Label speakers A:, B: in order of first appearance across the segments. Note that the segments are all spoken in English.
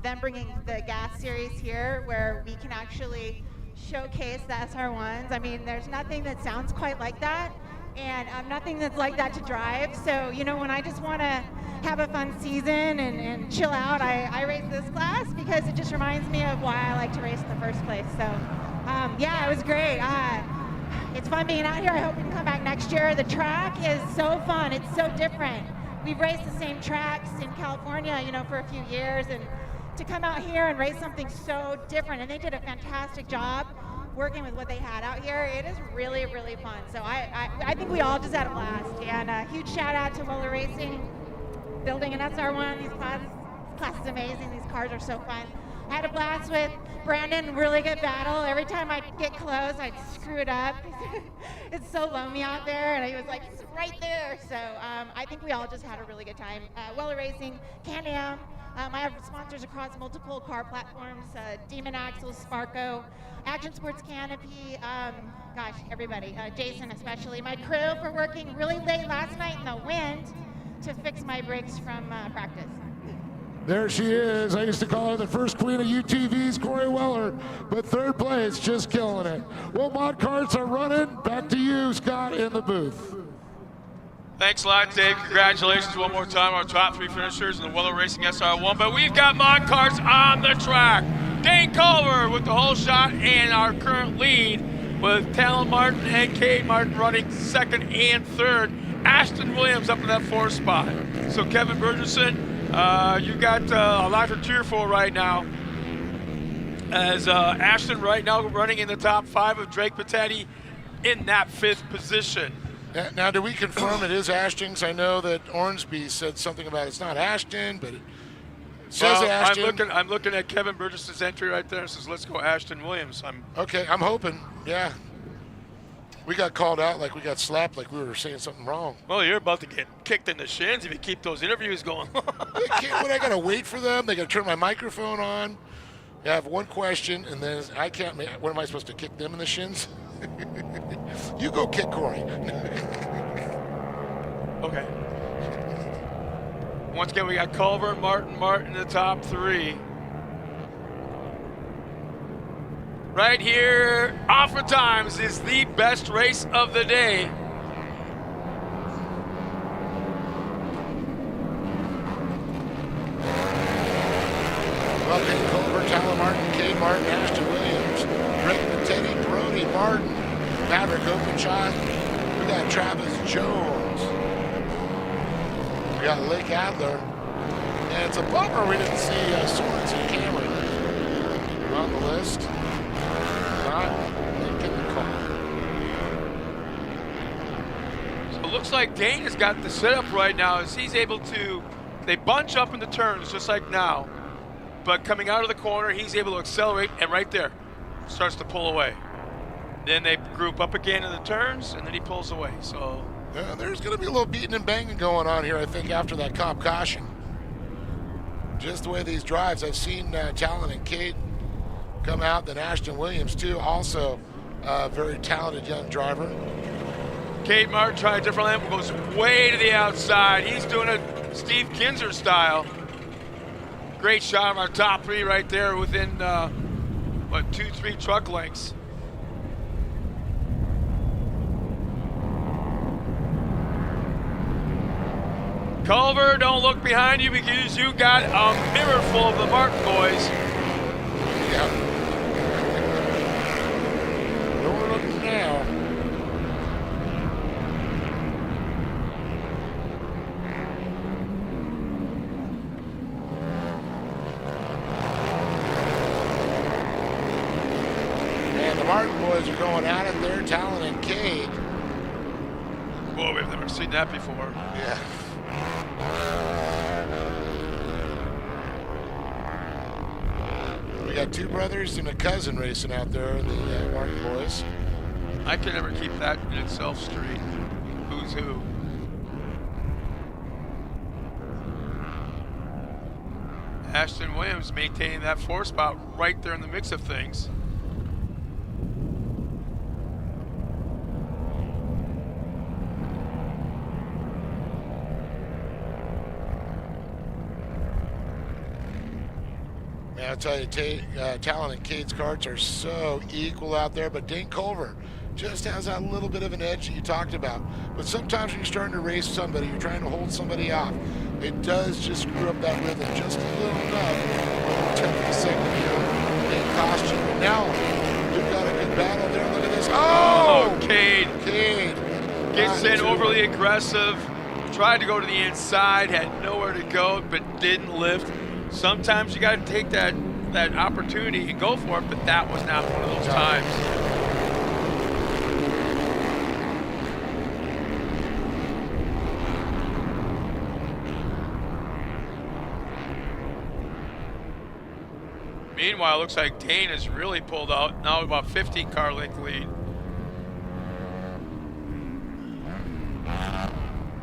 A: them bringing the gas series here where we can actually showcase the SR1s. I mean, there's nothing that sounds quite like that, and nothing that's like that to drive. So, you know, when I just want to have a fun season and chill out, I race this class because it just reminds me of why I like to race in the first place. So, yeah, it was great. It's fun being out here. I hope we can come back next year. The track is so fun. It's so different. We've raced the same tracks in California, you know, for a few years, and to come out here and race something so different, and they did a fantastic job working with what they had out here. It is really, really fun. So I think we all just had a blast, and a huge shout out to Weller Racing, building an SR1. This class is amazing. These cars are so fun. I had a blast with Brandon, really good battle. Every time I'd get close, I'd screw it up. It's so loamy out there, and he was like, it's right there. So I think we all just had a really good time. Weller Racing, Can-Am. I have sponsors across multiple car platforms, Demon Axles, Sparco, Action Sports Canopy, gosh, everybody, Jason especially. My crew for working really late last night in the wind to fix my brakes from practice.
B: There she is. I used to call her the first queen of UTVs, Corey Weller, but third place, just killing it. Well, mod carts are running. Back to you, Scott, in the booth.
C: Thanks a lot, Dave. Congratulations one more time, our top three finishers in the Weller Racing SR1. But we've got mod carts on the track. Dane Culver with the whole shot and our current lead with Talon Martin and Cade Martin running second and third. Ashton Williams up in that fourth spot. So Kevin Burgesson, you got a lot to cheer for right now. As Ashton right now running in the top 5 with Drake Patetti in that 5th position.
B: Now, do we confirm it is Ashton's? I know that Ormsby said something about it's not Ashton, but it says Ashton.
C: I'm looking at Kevin Burgess's entry right there. It says, let's go Ashton Williams.
B: Okay, I'm hoping, yeah. We got called out like we got slapped like we were saying something wrong.
C: Well, you're about to get kicked in the shins if you keep those interviews going.
B: What, I got to wait for them? They got to turn my microphone on. I have one question, and then I can't. What am I supposed to kick them in the shins? You go kick Corey.
C: Okay. Once again, we got Culver, Martin in the top 3. Right here, oftentimes is the best race of the day.
B: Well, Dane Culver, Talon Martin, Cade Martin, Ashton Williams, Drake Patetti, Brody Martin, Patrick Openshot. We got Travis Jones. We got Lake Adler. And it's a bummer we didn't see Sorensen Cameron on the list. Not making the call.
C: So it looks like Dane has got the setup right now as he's able to, they bunch up in the turns just like now. But coming out of the corner, he's able to accelerate, and right there, starts to pull away. Then they group up again in the turns, and then he pulls away. So
B: yeah, there's going to be a little beating and banging going on here, I think, after that comp caution. Just the way these drives, I've seen Talon and Cade come out, then Ashton Williams, too, also a very talented young driver.
C: Cade Martin trying a different lane, goes way to the outside. He's doing a Steve Kinzer style. Great shot of our top 3 right there within, 2-3 truck lengths. Culver, don't look behind you because you got a mirror full of the Martin boys.
B: Yeah. Don't look now. And the Martin boys are going at it there, Talon and Cade.
C: Whoa, we've never seen that before.
B: Yeah. We got 2 brothers and a cousin racing out there, the Martin boys.
C: I can never keep that in itself straight. Who's who? Ashton Williams maintaining that 4 spot right there in the mix of things.
B: Man, I'll tell you, Talon and Cade's karts are so equal out there, but Dane Culver just has that little bit of an edge that you talked about. But sometimes when you're starting to race somebody, you're trying to hold somebody off, it does just screw up that rhythm just a little enough. 10th second here, it cost you. But now, you've got a good battle there. Look at this. Oh!
C: Cade.
B: Cade.
C: Gets in overly aggressive, tried to go to the inside, had nowhere to go, but didn't lift. Sometimes you got to take that opportunity and go for it, but that was not one of those times. Meanwhile, it looks like Dane has really pulled out, now about 15 car length lead.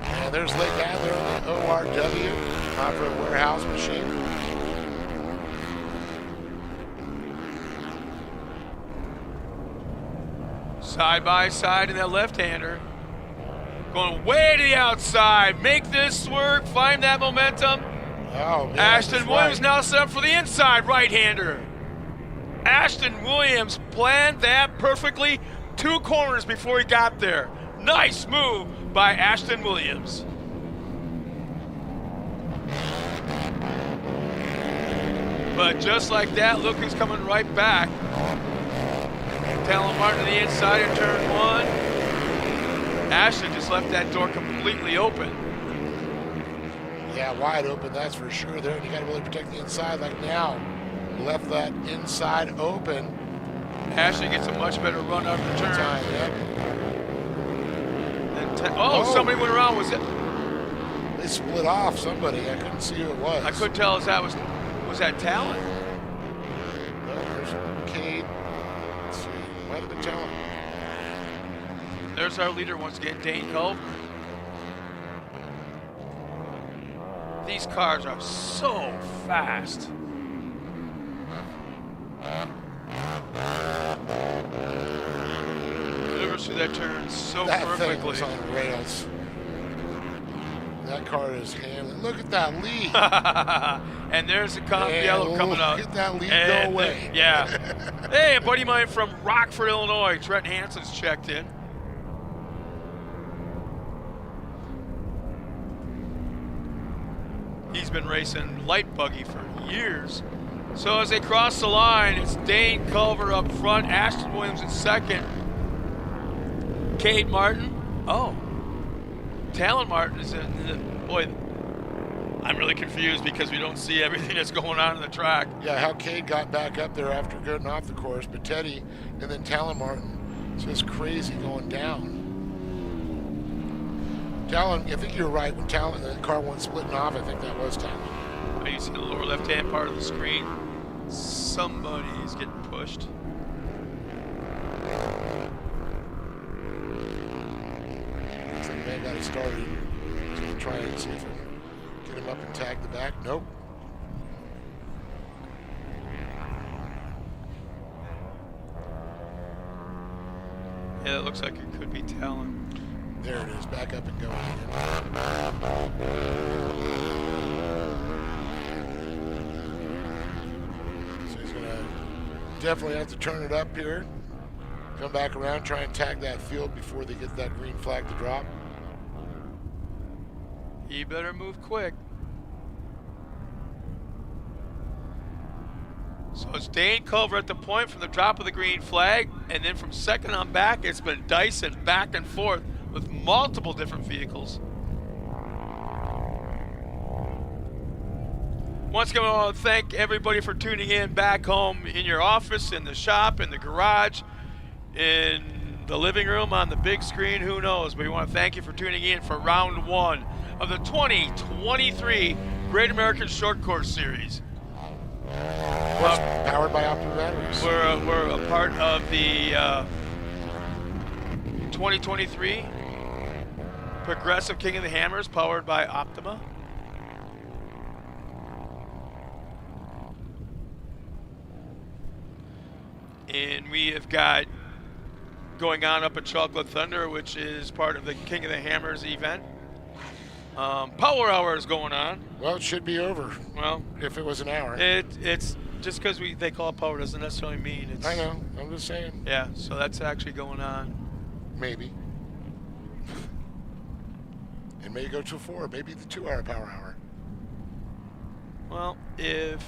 B: And there's Lake Adler on the ORW, off-road warehouse machine.
C: Side by side in that left-hander. Going way to the outside. Make this work, find that momentum.
B: Oh, man,
C: Ashton Williams
B: right.
C: now set up for the inside right-hander. Ashton Williams planned that perfectly 2 corners before he got there. Nice move by Ashton Williams. But just like that, look who's coming right back. Talon Martin to the inside in turn 1. Ashton just left that door completely open.
B: Yeah, wide open, that's for sure there. And you got to really protect the inside like now. Left that inside open.
C: Ashton gets a much better run out of the turn.
B: Time, yep.
C: And somebody went around. Was it?
B: They split off somebody. I couldn't see who it was.
C: I couldn't tell if that was that Talon.
B: No, there's Cade. Let's see. Might have been Talon.
C: There's our leader once again, Dane Culver. These cars are so fast. Delivers through that turn so
B: That
C: perfectly.
B: thing was on rails. That car is handling. Look at that lead.
C: And there's the Comp
B: Man,
C: Yellow coming up.
B: Look at that lead
C: And
B: go away.
C: Yeah. Hey, a buddy of mine from Rockford, Illinois, Trent Hansen's checked in. He's been racing light buggy for years. So as they cross the line, it's Dane Culver up front, Ashton Williams in second, Cade Martin. Oh, Talon Martin is in the, boy, I'm really confused because we don't see everything that's going on in the track.
B: Yeah, how Cade got back up there after getting off the course, but Teddy and then Talon Martin. It's just crazy going down. Talon, I think you're right. When Talon, the car went splitting off, I think that was Talon.
C: You see the lower left-hand part of the screen. Somebody's getting pushed.
B: Looks like the man got it started. He's going to try and see if we can get him up and tag the back. Nope.
C: Yeah, it looks like it could be Talon.
B: There it is, back up and going again. So he's gonna definitely have to turn it up here. Come back around, try and tag that field before they get that green flag to drop.
C: He better move quick. So it's Dane Culver at the point from the drop of the green flag, and then from second on back, it's been Dyson back and forth with multiple different vehicles. Once again, I want to thank everybody for tuning in back home in your office, in the shop, in the garage, in the living room, on the big screen, who knows. But we want to thank you for tuning in for round 1 of the 2023 Great American Short Course Series.
B: Powered by Optima batteries.
C: We're a part of the 2023 Progressive King of the Hammers, powered by Optima. And we have got going on up at Chocolate Thunder, which is part of the King of the Hammers event. Power Hour is going on.
B: Well, it should be over.
C: Well,
B: if it was an hour.
C: it's just because they call it power doesn't necessarily mean it's.
B: I know. I'm just saying.
C: Yeah, so that's actually going on.
B: Maybe. It may go to 4, maybe the 2-hour power hour.
C: Well, if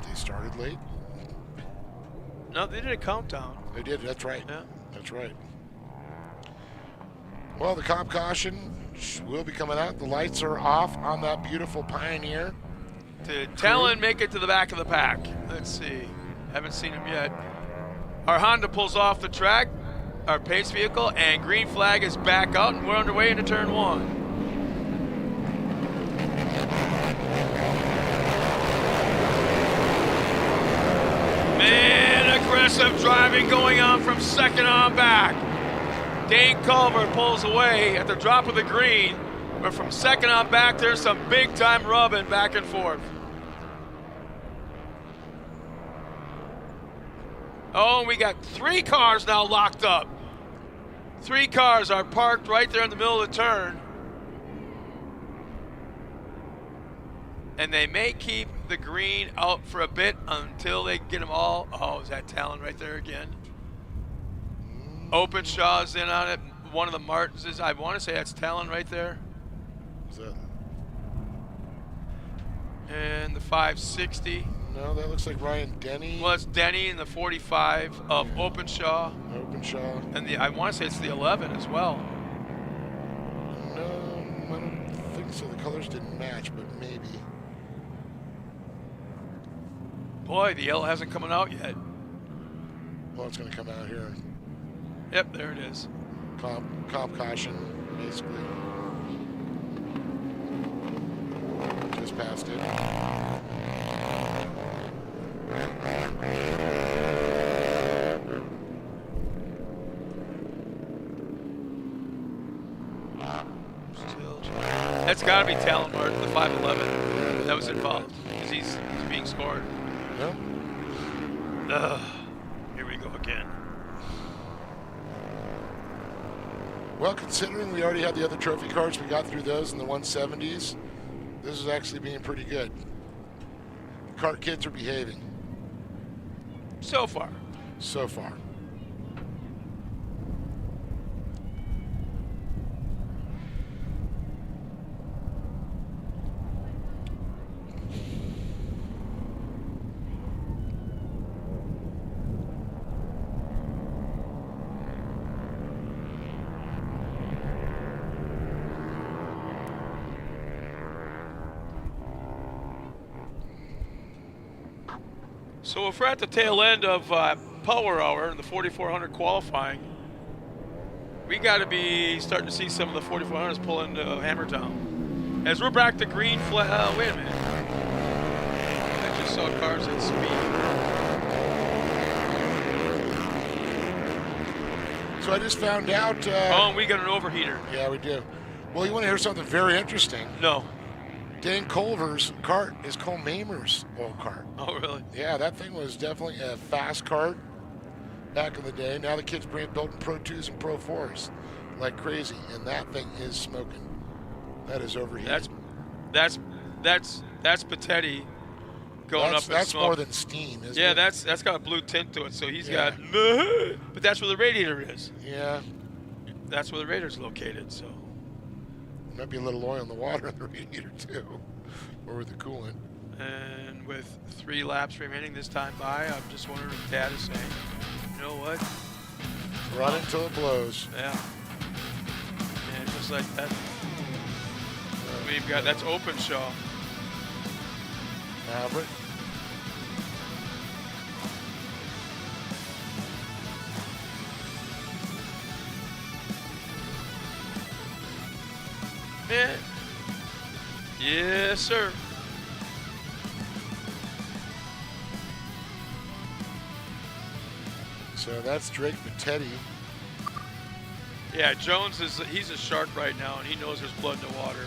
B: they started late.
C: No, they did a countdown.
B: They did. That's right.
C: Yeah.
B: That's right. Well, the cop caution will be coming out. The lights are off on that beautiful Pioneer.
C: Did Talon make it to the back of the pack? Let's see. Haven't seen him yet. Our Honda pulls off the track, our pace vehicle, and green flag is back out, and we're underway into turn 1. Man, aggressive driving going on from second on back. Dane Culver pulls away at the drop of the green, but from second on back, there's some big time rubbing back and forth. Oh, and we got 3 cars now locked up. 3 cars are parked right there in the middle of the turn. And they may keep the green out for a bit until they get them all. Oh, is that Talon right there again? Openshaw's in on it. One of the Martins is, I want to say that's Talon right there.
B: Is that?
C: And the 560.
B: No, that looks like Ryan Denny.
C: Well, it's Denny and the 45 of Openshaw.
B: Openshaw.
C: And I want to say it's the 11 as well.
B: No, I don't think so. The colors didn't match, but maybe.
C: Boy, the yellow hasn't come out yet.
B: Well, it's going to come out here.
C: Yep, there it is.
B: Comp caution, basically. Just passed it.
C: That's got to be Talon Martin, the 511 that was involved, because he's being scored.
B: Yep.
C: Here we go again.
B: Well, considering we already had the other trophy cars, we got through those in the 170s. This is actually being pretty good. Kart kids are behaving.
C: So far.
B: So far.
C: So if we're at the tail end of Power Hour in the 4400 qualifying, we got to be starting to see some of the 4400s pull into Hammertown. As we're back to green flag. Wait a minute. I just saw cars at speed.
B: So I just found out.
C: Oh, we got an overheater.
B: Yeah, we do. Well, you want to hear something very interesting?
C: No.
B: Dane Culver's kart is Cole Mamer's old kart.
C: Oh, really?
B: Yeah, that thing was definitely a fast kart back in the day. Now the kids building Pro 2s and Pro 4s like crazy, and that thing is smoking. That is overheated.
C: That's Patetti going up in
B: That's
C: smoke.
B: more than steam, isn't it?
C: Yeah, that's got a blue tint to it, so he's got. But that's where the radiator is.
B: Yeah.
C: That's where the radiator's located. So.
B: Might be a little oil in the water in the radiator too, or with the coolant.
C: And with 3 laps remaining this time by, I'm just wondering if Dad is saying, you know what?
B: Run it till it blows.
C: Yeah. And just like that, we've got, that's Openshaw.
B: Maverick.
C: Yeah. Yes, sir.
B: So that's Drake Patetti.
C: Yeah, Jones he's a shark right now, and he knows there's blood in the water,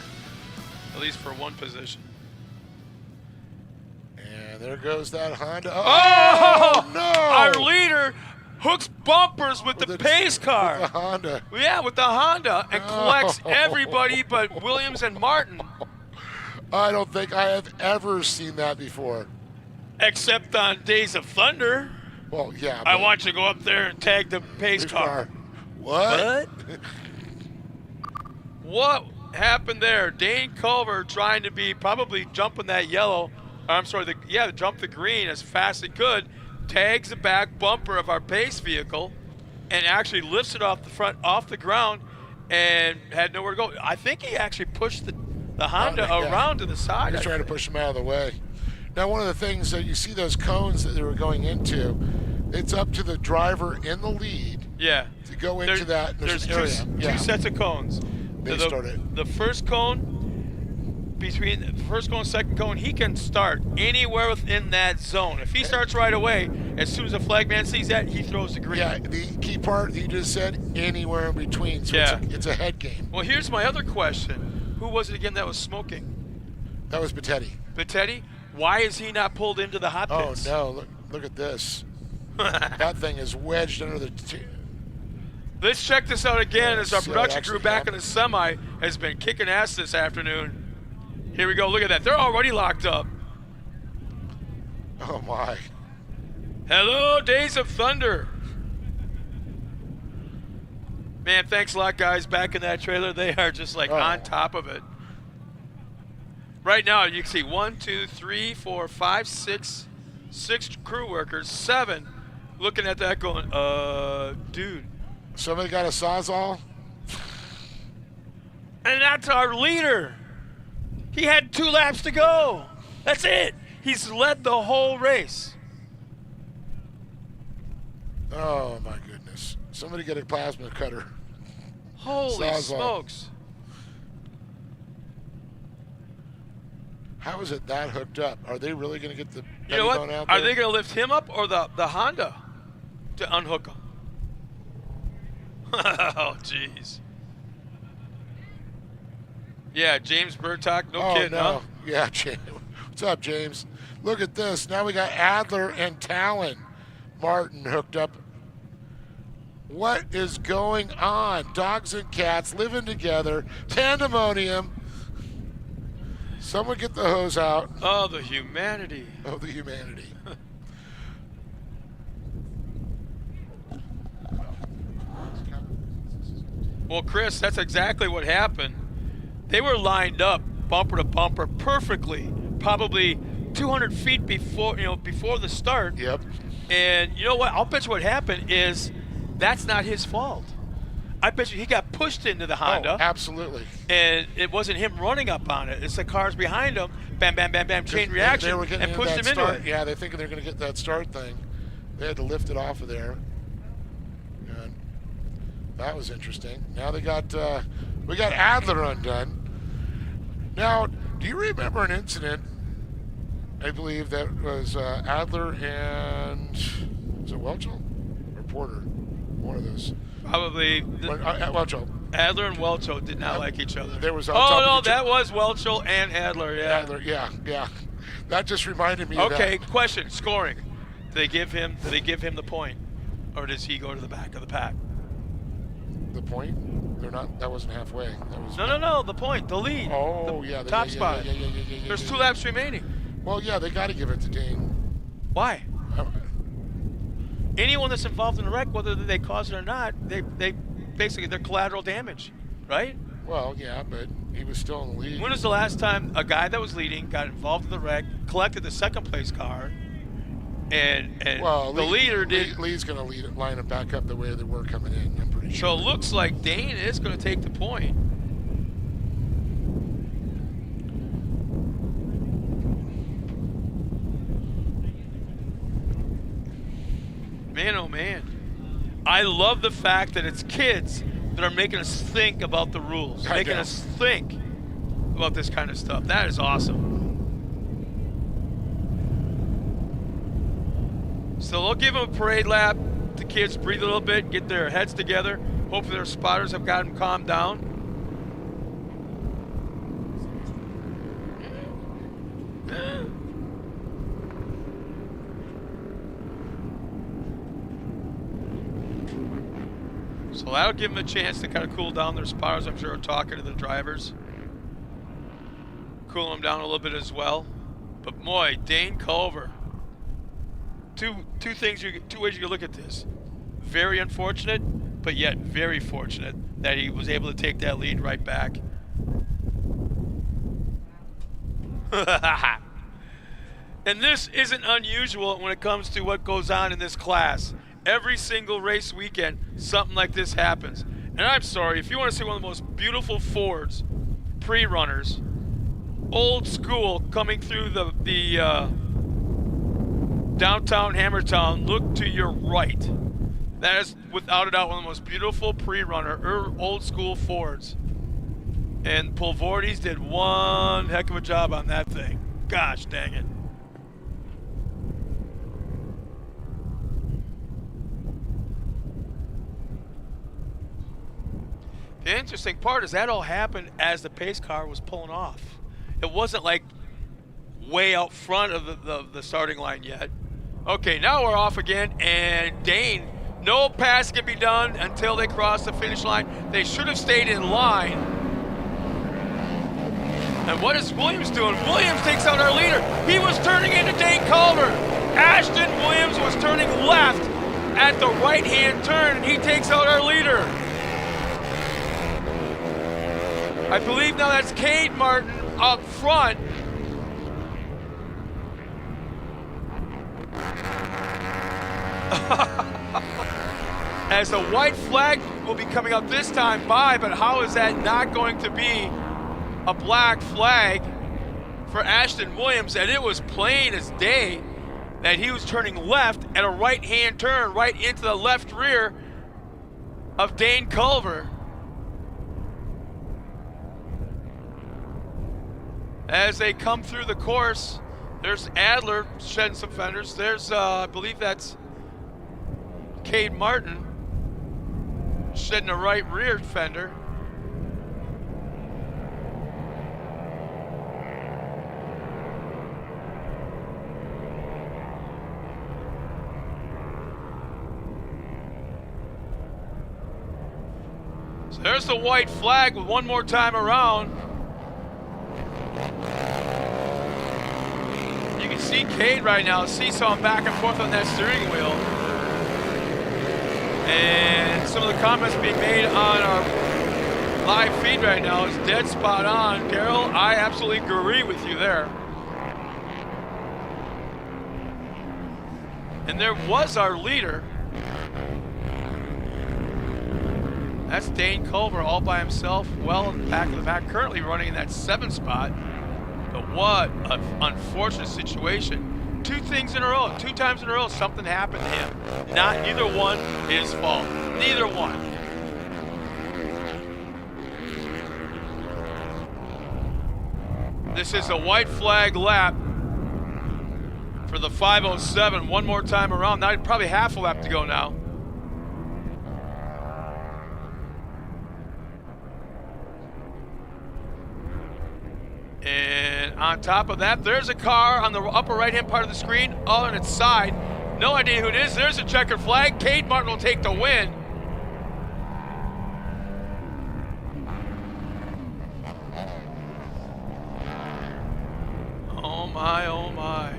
C: at least for one position.
B: And there goes that Honda.
C: Oh,
B: no!
C: Our leader hooks bumpers with the pace car.
B: With the Honda.
C: Yeah, with the Honda, and collects everybody but Williams and Martin.
B: I don't think I have ever seen that before.
C: Except on Days of Thunder.
B: Well, yeah.
C: I want you to go up there and tag the pace car.
B: What?
C: What happened there? Dane Culver trying to be probably jumping that yellow. I'm sorry, jump the green as fast as he could, tags the back bumper of our pace vehicle, and actually lifts it off the ground, and had nowhere to go. I think he actually pushed the Honda around to the side.
B: He's trying to push him out of the way. Now, one of the things that you see those cones that they were going into, it's up to the driver in the lead.
C: Yeah.
B: To go into that.
C: There's
B: area.
C: two sets of cones.
B: They started.
C: The first cone, between the first cone and second cone, he can start anywhere within that zone. If he starts right away, as soon as the flagman sees that, he throws the green.
B: Yeah, the key part you just said, anywhere in between. So it's a head game.
C: Well, here's my other question. Who was it again that was smoking?
B: That was Bettetti.
C: Bettetti? Why is he not pulled into the hot pits?
B: Oh, no. Look at this. That thing is wedged under the...
C: Let's check this out again as our production crew back in the semi has been kicking ass this afternoon. Here we go. Look at that. They're already locked up.
B: Oh, my.
C: Hello, Days of Thunder. Man, thanks a lot, guys. Back in that trailer, they are just like on top of it. Right now, you can see 1, 2, 3, 4, 5, 6 crew workers, 7 looking at that going, dude.
B: Somebody got a Sawzall?
C: And that's our leader. He had 2 laps to go. That's it. He's led the whole race.
B: Oh, my goodness. Somebody get a plasma cutter.
C: Holy
B: Sawzall.
C: smokes.
B: How is it that hooked up? Are they really going to get the
C: You know what?
B: out
C: Are
B: there?
C: they going to lift him up or the Honda to unhook him? Oh, jeez. Yeah, James Burtock, no kidding, huh?
B: Yeah, James. What's up, James? Look at this. Now we got Adler and Talon Martin hooked up. What is going on? Dogs and cats living together. Pandemonium. Someone get the hose out.
C: Oh, the humanity.
B: Oh, the humanity.
C: Well, Chris, that's exactly what happened. They were lined up bumper to bumper perfectly, probably 200 feet before the start.
B: Yep.
C: And you know what? I'll bet you what happened is that's not his fault. I bet you he got pushed into the Honda.
B: Oh, absolutely.
C: And it wasn't him running up on it. It's the cars behind him. Bam, bam, bam, bam, chain reaction,
B: they were getting
C: and pushed him
B: start.
C: into it.
B: Yeah, they're thinking they're going to get that start thing. They had to lift it off of there. And that was interesting. Now we got Adler undone. Now, do you remember an incident? I believe that was Adler and was it Welchel or Porter? One of those.
C: Probably.
B: Welchel.
C: Adler and Welchel did not like each other.
B: There was
C: that was Welchel and Adler. Yeah.
B: Adler, yeah. That just reminded me.
C: Okay,
B: of that.
C: question: scoring. Do they give him the point, or does he go to the back of the pack?
B: The point? They're not. That wasn't halfway. That was.
C: No. The point, the lead.
B: Oh,
C: the top spot.
B: Yeah,
C: There's 2 laps remaining.
B: Well, yeah, they got to give it to Dane.
C: Why? Anyone that's involved in a wreck, whether they cause it or not, they basically they're collateral damage, right?
B: Well, yeah, but he was still in the lead.
C: When was the last time a guy that was leading got involved in the wreck, collected the second place car, and the leader did?
B: Lee's going to line them back up the way they were coming in. I'm pretty sure.
C: So it looks like Dane is going to take the point. Man, oh man. I love the fact that it's kids that are making us think about the rules, making us think about this kind of stuff. That is awesome. So they'll give them a parade lap. The kids breathe a little bit, get their heads together. Hopefully their spotters have got them calmed down. So that'll give them a chance to kind of cool down their spotters. I'm sure are talking to the drivers. cooling him down a little bit as well. But boy, Dane Culver. Two ways you can look at this. Very unfortunate, but yet very fortunate that he was able to take that lead right back. And this isn't unusual when it comes to what goes on in this class. Every single race weekend, something like this happens. And I'm sorry, if you want to see one of the most beautiful Fords, pre-runners, old school, coming through the downtown Hammertown, look to your right. That is, without a doubt, one of the most beautiful pre-runner, old school Fords. And Pulvordis did one heck of a job on that thing. Gosh dang it. The interesting part is that all happened as the pace car was pulling off. It wasn't like way out front of the starting line yet. Okay, now we're off again, and Dane, no pass can be done until they cross the finish line. They should have stayed in line. And what is Williams doing? Williams takes out our leader. He was turning into Dane Culver. Ashton Williams was turning left at the right-hand turn, and he takes out our leader. I believe now that's Cade Martin up front. As the white flag will be coming up this time by, but how is that not going to be a black flag for Ashton Williams? And it was plain as day that he was turning left at a right-hand turn right into the left rear of Dane Culver. As they come through the course, there's Adler shedding some fenders. There's, I believe that's Cade Martin shedding a right rear fender. So there's the white flag with one more time around. You can see Cade right now seesawing back and forth on that steering wheel. And some of the comments being made on our live feed right now is dead spot on. Daryl, I absolutely agree with you there. And there was our leader. That's Dane Culver all by himself, well in the back of the pack, currently running in that 7th spot. But what an unfortunate situation. Two things in a row, 2 times in a row, something happened to him. Neither one his fault. Neither one. This is a white flag lap for the 507. One more time around. Now probably half a lap to go now. And on top of that, there's a car on the upper right-hand part of the screen, all on its side. No idea who it is. There's a checkered flag. Cade Martin will take the win. Oh my, oh my.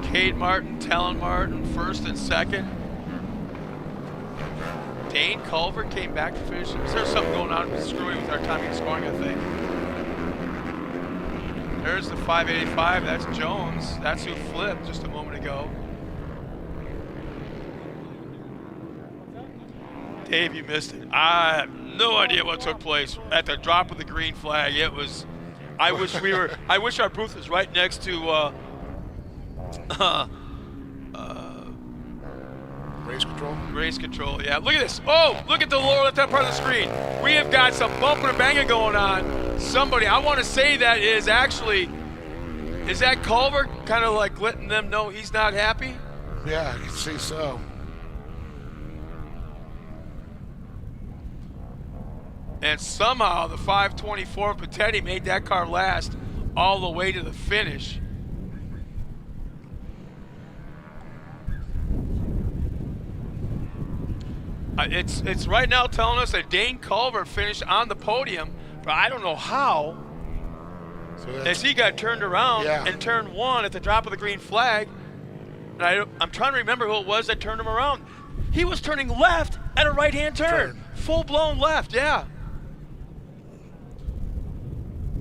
C: Cade Martin, Talon Martin, first and second. Dane Culver came back to finish. Is there something going on screwy with our timing and scoring, I think? There's the 585. That's Jones. That's who flipped just a moment ago. Dave, you missed it. I have no idea what took place at the drop of the green flag. It was. I wish our booth was right next to.
B: Race control?
C: Race control, yeah. Look at this. Oh, look at the lower left-hand part of the screen. We have got some bumping and banging going on. Somebody, I want to say that is actually, is that Culver kind of like letting them know he's not happy?
B: Yeah, I can see so.
C: And somehow the 524 Patetti made that car last all the way to the finish. It's right now telling us that Dane Culver finished on the podium, but I don't know how.
B: So
C: As he got turned around
B: Yeah.
C: in turn 1 at the drop of the green flag, and I'm trying to remember who it was that turned him around. He was turning left at a right-hand turn. Full-blown left, yeah.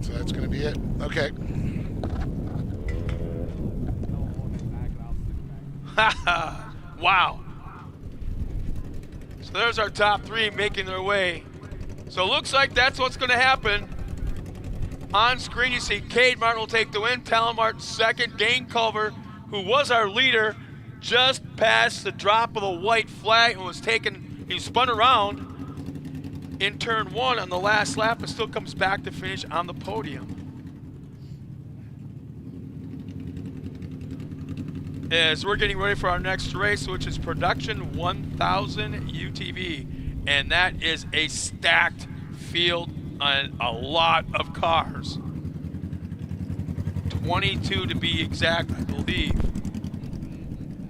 B: So that's going to be it. Okay.
C: Wow. So there's our top 3 making their way. So it looks like that's what's going to happen. On screen, you see Cade Martin will take the win. Talon Martin second. Dane Culver, who was our leader, just passed the drop of the white flag and was taken. He spun around in turn 1 on the last lap, but still comes back to finish on the podium. As we're getting ready for our next race, which is Production 1000 UTV, and that is a stacked field on a lot of cars. 22 to be exact, I believe.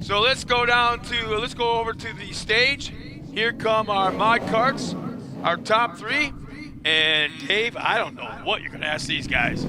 C: So let's go over to the stage. Here come our mod carts, our top 3. And Dave, I don't know what you're gonna ask these guys.